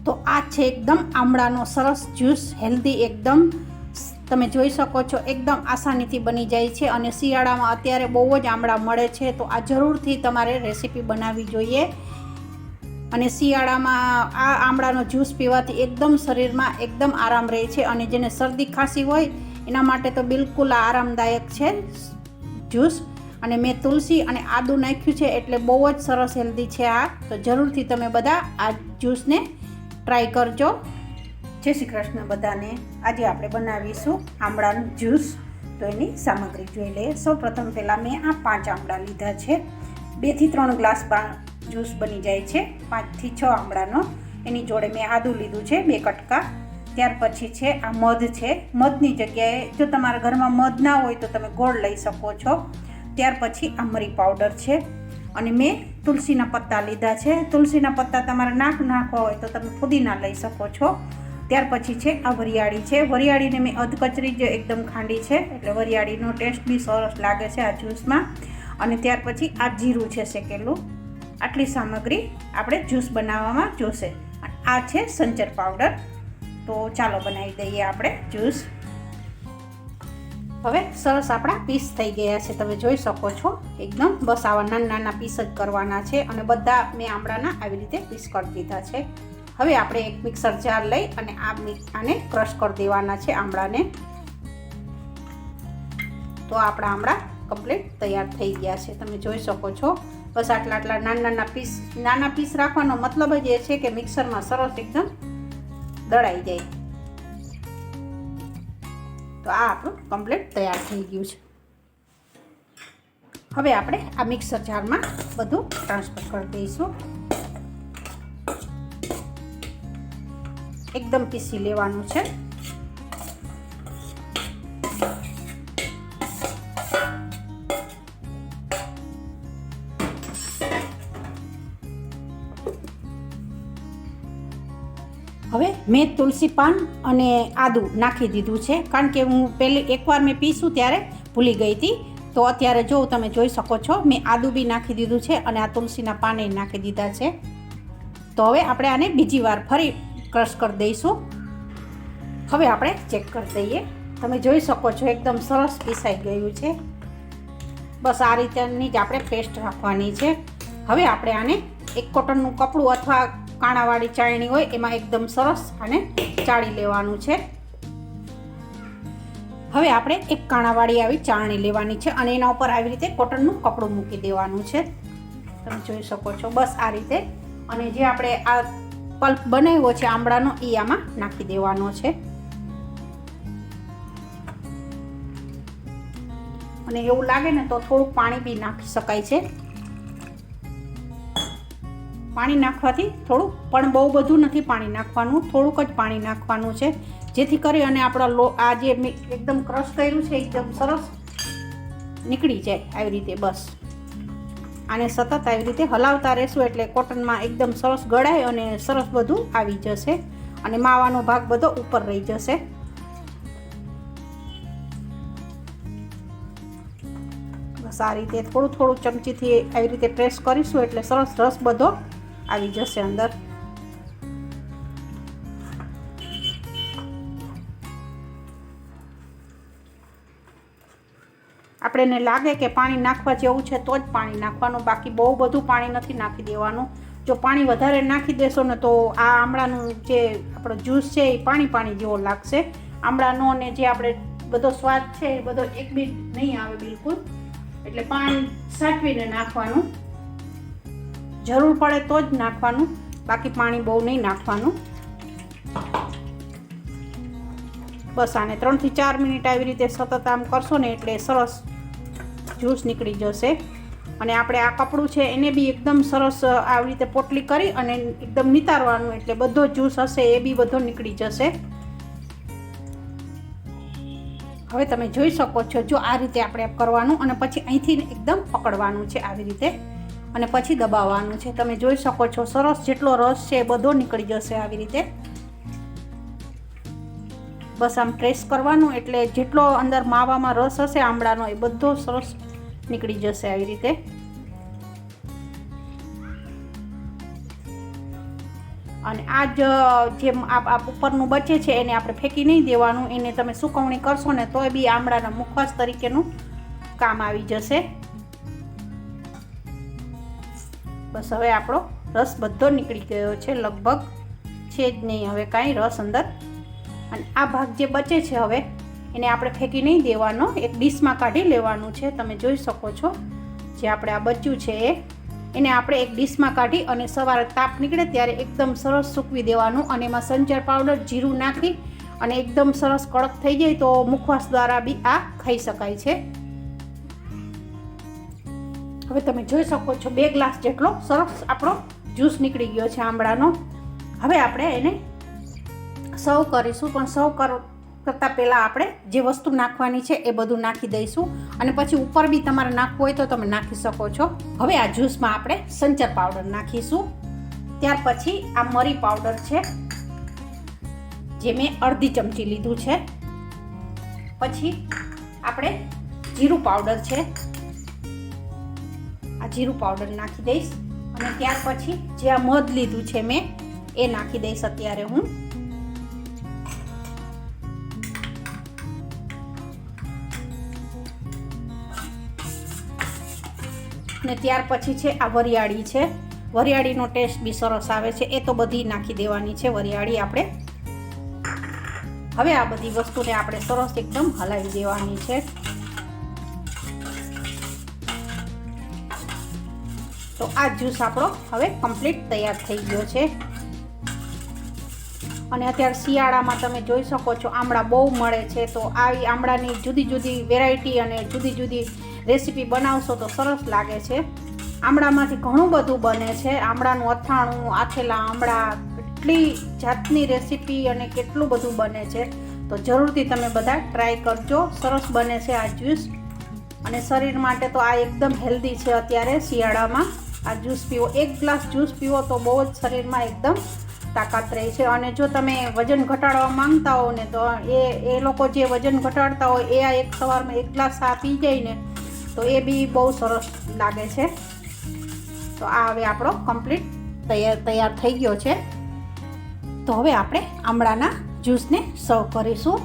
તો આ છે એકદમ આમળાનો સરસ જ્યુસ, હેલ્ધી એકદમ. તમે જોઈ શકો છો એકદમ આસાનીથી બની જાય છે અને શિયાળામાં અત્યારે બહુ જ આમળા મળે છે, તો આ જરૂરથી તમારે રેસીપી બનાવવી જોઈએ. અને શિયાળામાં આ આમળાનો જ્યુસ પીવાથી એકદમ શરીરમાં એકદમ આરામ રહે છે અને જેને શરદી ખાંસી હોય એના માટે તો બિલકુલ આરામદાયક છે જ્યુસ. અને મેં તુલસી અને આદુ નાખ્યું છે એટલે બહુ જ સરસ હેલ્ધી છે આ. તો જરૂરથી તમે બધા આ જ્યુસને ટ્રાય કરજો. જય શ્રી કૃષ્ણ બધાને. આજે આપણે બનાવીશું આમળાનું જ્યુસ. તો એની સામગ્રી જોઈ લઈએ. સૌપ્રથમ પહેલાં મેં આ 5 આમળા લીધા છે. 2 થી 3 ગ્લાસ જ્યુસ બની જાય છે 5 થી 6 આમળાનો. એની જોડે મેં આદુ લીધું છે 2 કટકા. ત્યાર પછી છે આ મધ છે. મધની જગ્યાએ જો તમારા ઘરમાં મધ ના હોય તો તમે ગોળ લઈ શકો છો. ત્યાર પછી આ મરી પાવડર છે અને મેં તુલસીના પત્તા લીધા છે. તુલસીના પત્તા તમારે નાખવા હોય તો તમે ફુદીના લઈ શકો છો. ત્યાર પછી છે આ વરિયાળી છે. વરિયાળીને મેં અધકચરી જ એકદમ ખાંડી છે એટલે વરિયાળીનો ટેસ્ટ બી સરસ લાગે છે આ જ્યુસમાં. અને ત્યાર પછી આ જીરું છે શેકેલું. આટલી સામગ્રી આપણે જ્યુસ બનાવવામાં જોશે. આ છે સંચર પાવડર. તો ચાલો બનાવી દઈએ આપણે જ્યુસ. હવે સરસ આપણા પીસ થઈ ગયા છે, તમે જોઈ શકો છો એકદમ. બસ આવા નાના નાના પીસ જ કરવાના છે અને બધા મેં આમળાના આવી રીતે પીસ કરી દીધા છે. હવે આપણે એક મિક્સર જાર લઈ અને આને ક્રશ કરી દેવાના છે આમળાને. તો આપણા આમળા કમ્પ્લીટ તૈયાર થઈ ગયા છે, તમે જોઈ શકો છો. બસ આટલા નાના પીસ રાખવાનો મતલબ જ એ છે કે મિક્સરમાં સરસ એકદમ દળાઈ જાય. તો આ આપણું કમ્પ્લીટ તૈયાર થઈ ગયું છે. હવે આપણે આ મિક્સર જારમાં બધું ટ્રાન્સફર કરી દઈશું. એકદમ પીસી લેવાનું છે. હવે મેં તુલસી પાન અને આદુ નાખી દીધું છે, કારણ કે હું એકવાર મેં પીસું ત્યારે ભૂલી ગઈ હતી. તો અત્યારે જો તમે જોઈ શકો છો મેં આદુ બી નાખી દીધું છે અને આ તુલસીના પાને નાખી દીધા છે. તો હવે આપણે આને બીજી વાર ફરી ક્રશ કરી દઈશું. હવે આપણે ચેક કરી દઈએ. તમે જોઈ શકો છો એકદમ સરસ પીસાઈ ગયું છે. બસ આ રીતની જ આપણે પેસ્ટ રાખવાની છે. હવે આપણે આને એક કોટનનું કપડું અથવા કાણાવાળી ચાળણી હોય એમાં એકદમ સરસ આને ચાળી લેવાનું છે. હવે આપણે એક કાણાવાળી આવી ચાળણી લેવાની છે અને એના ઉપર આવી રીતે કોટનનું કપડું મૂકી દેવાનું છે. તમે જોઈ શકો છો બસ આ રીતે. અને જે આપણે આ પલ્પ બનાવ્યો છે આમળાનો એ આમાં નાખી દેવાનો છે. અને એવું લાગે ને તો થોડુંક પાણી બી નાખી શકાય છે. પાણી નાખવાથી થોડુંક, પણ બહુ બધું નથી પાણી નાખવાનું, થોડુંક જ પાણી નાખવાનું છે, જેથી કરી અને આપણા આ જે એકદમ ક્રશ કર્યું છે એકદમ સરસ નીકળી જાય આવી રીતે. બસ આને સતત આવી રીતે હલાવતા રહેશું એટલે કોટનમાં એકદમ સરસ ગળાય અને સરસ બધું આવી જશે અને માવાનો ભાગ બધો ઉપર રહી જશે. બસ આ રીતે થોડું થોડું ચમચીથી આવી રીતે પ્રેસ કરીશું એટલે સરસ રસ બધો આવી જશે અંદર. આપણને લાગે કે પાણી નાખવા જેવું છે તો જ પાણી નાખવાનું, બાકી બહુ બધું પાણી નથી નાખી દેવાનું. જો પાણી વધારે નાખી દેશો ને તો આ આમળાનું જે આપણો જ્યુસ છે એ પાણી પાણી જેવો લાગશે. આમળાનો અને જે આપણે બધો સ્વાદ છે એ બધો એક બી નહીં આવે બિલકુલ. એટલે પાણી સાચવીને નાખવાનું, જરૂર પડે તો જ નાખવાનું, બાકી પાણી બહુ નહીં નાખવાનું. બસ આને 3 થી 4 મિનિટ આવી રીતે સતત આમ કરશો ને એટલે સરસ જ્યુસ નીકળી જશે. અને આપણે આ કપડું છે એને બી એકદમ સરસ આવી રીતે પોટલી કરી અને એકદમ નિતારવાનું એટલે બધો જ્યુસ હશે એ બી બધો નીકળી જશે. હવે તમે જોઈ શકો છો જો આ રીતે આપણે કરવાનું અને પછી અહીંથી એકદમ પકડવાનું છે આવી રીતે અને પછી દબાવવાનું છે. તમે જોઈ શકો છો સરસ જેટલો રસ છે એ બધો નીકળી જશે આવી રીતે. બસ આમ પ્રેસ કરવાનું એટલે જેટલો અંદર માવામાં રસ હશે આમળાનો એ બધો સરસ નીકળી જશે આવી રીતે. અને આ જ જે આ ઉપરનું બચે છે એને આપણે ફેંકી નહીં દેવાનું, એને તમે સુકવણી કરશો ને તોય બી આમળાના મુખવાસ તરીકેનું કામ આવી જશે. બસ હવે આપણો રસ બધો નીકળી ગયો છે, લગભગ છે જ નહીં હવે કાંઈ રસ અંદર. અને આ ભાગ જે બચે છે હવે એને આપણે ફેંકી નહીં દેવાનો, એક ડીશમાં કાઢી લેવાનું છે. તમે જોઈ શકો છો જે આપણે આ બચ્યું છે એને આપણે એક ડીશમાં કાઢી અને સવારે તાપ નીકળે ત્યારે એકદમ સરસ સૂકવી દેવાનું, અને એમાં સંચર પાવડર જીરું નાખી અને એકદમ સરસ કડક થઈ જાય તો મુખવાસ દ્વારા બી આ ખાઈ શકાય છે. હવે તમે જોઈ શકો છો 2 ગ્લાસ જેટલો સરસ આપણો જ્યુસ નીકળી ગયો છે આમળાનો. હવે આપણે એને સર્વ કરીશું, પણ સર્વ કરતાં પહેલાં આપણે જે વસ્તુ નાખવાની છે એ બધું નાખી દઈશું, અને પછી ઉપર બી તમારે નાખવું હોય તો તમે નાખી શકો છો. હવે આ જ્યુસમાં આપણે સંચર પાવડર નાખીશું, ત્યાર પછી આ મરી પાવડર છે જે મેં અડધી ચમચી લીધું છે, પછી આપણે જીરું પાવડર છે, આ જીરું પાવડર નાખી દઈશ, અને ત્યાર પછી જે આ મધ લીધું છે મેં એ નાખી દઈશ અત્યારે હું. ને ત્યાર પછી છે આ વરિયાળી છે, વરિયાળીનો ટેસ્ટ બી સરસ આવે છે, એ તો બધી નાખી દેવાની છે વરિયાળી આપણે. હવે આ બધી વસ્તુને આપણે સરસ એકદમ હલાવી દેવાની છે. તો આ જ્યુસ આપણો હવે કમ્પ્લીટ તૈયાર થઈ ગયો છે. અને અત્યારે શિયાળામાં તમે જોઈ શકો છો આમળા બહુ મળે છે, તો આવી આમળાની જુદી જુદી વેરાયટી અને જુદી જુદી રેસીપી બનાવશો તો સરસ લાગે છે. આમળામાંથી ઘણું બધું બને છે, આમળાનું અથાણું, આથેલા આમળા, કેટલી જાતની રેસીપી અને કેટલું બધું બને છે. તો જરૂરથી તમે બધા ટ્રાય કરજો, સરસ બને છે આ જ્યુસ. અને શરીર માટે તો આ એકદમ હેલ્ધી છે. અત્યારે શિયાળામાં આ જ્યુસ પીવો, 1 ગ્લાસ જ્યુસ પીવો તો બહુ જ શરીરમાં એકદમ તાકાત રહે છે. અને જો તમે વજન ઘટાડવા માંગતા હો ને તો એ લોકો જે વજન ઘટાડતા હોય એ આ એક સવારમાં 1 ગ્લાસ આ પી જાય ને તો એ બી બહુ સરસ લાગે છે. તો આ હવે આપણો કમ્પ્લીટ તૈયાર થઈ ગયો છે. તો હવે આપણે આમળાના જ્યુસને સર્વ કરીશું.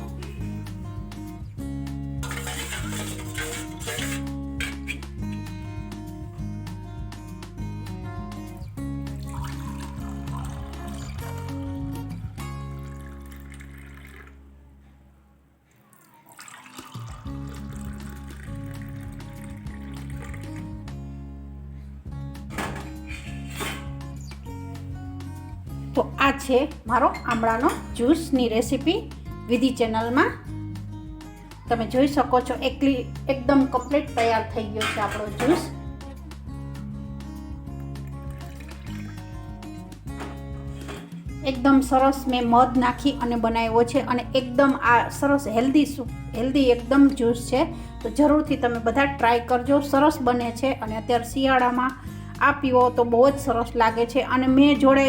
તો આ છે મારો આમળાનો જ્યુસની રેસીપી વિધિ ચેનલમાં. તમે જોઈ શકો છો એકદમ કમ્પ્લીટ તૈયાર થઈ ગયો છે આપણો જ્યુસ. એકદમ સરસ મેં મધ નાખી અને બનાવ્યો છે, અને એકદમ આ સરસ હેલ્ધી એકદમ જ્યુસ છે. તો જરૂરથી તમે બધા ટ્રાય કરજો, સરસ બને છે. અને અત્યારે શિયાળામાં આ પીવો તો બહુ જ સરસ લાગે છે. અને મેં જોડે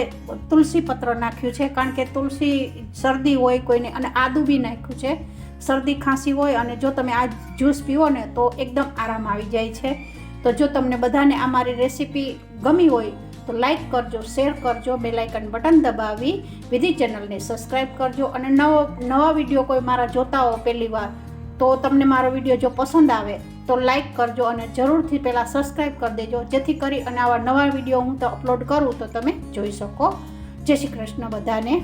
તુલસી પત્ર નાખ્યું છે, કારણ કે તુલસી શરદી હોય કોઈને, અને આદું બી નાખ્યું છે, શરદી ખાંસી હોય અને જો તમે આ જ્યુસ પીવો ને તો એકદમ આરામ આવી જાય છે. તો જો તમને બધાને આ મારી રેસીપી ગમી હોય તો લાઈક કરજો, શેર કરજો, બેલ આઇકન બટન દબાવી વિધિ ચેનલને સબસ્ક્રાઈબ કરજો. અને નવા વિડીયો કોઈ મારા જોતા હો પહેલી વાર તો તમને મારો વિડીયો જો પસંદ આવે તો લાઈક કરજો, અને જરૂરથી પહેલાં સબસ્ક્રાઈબ કરી દેજો, જેથી કરી અને આવા નવા વિડીયો હું તો અપલોડ કરું તો તમે જોઈ શકો. જય શ્રી કૃષ્ણ બધાને.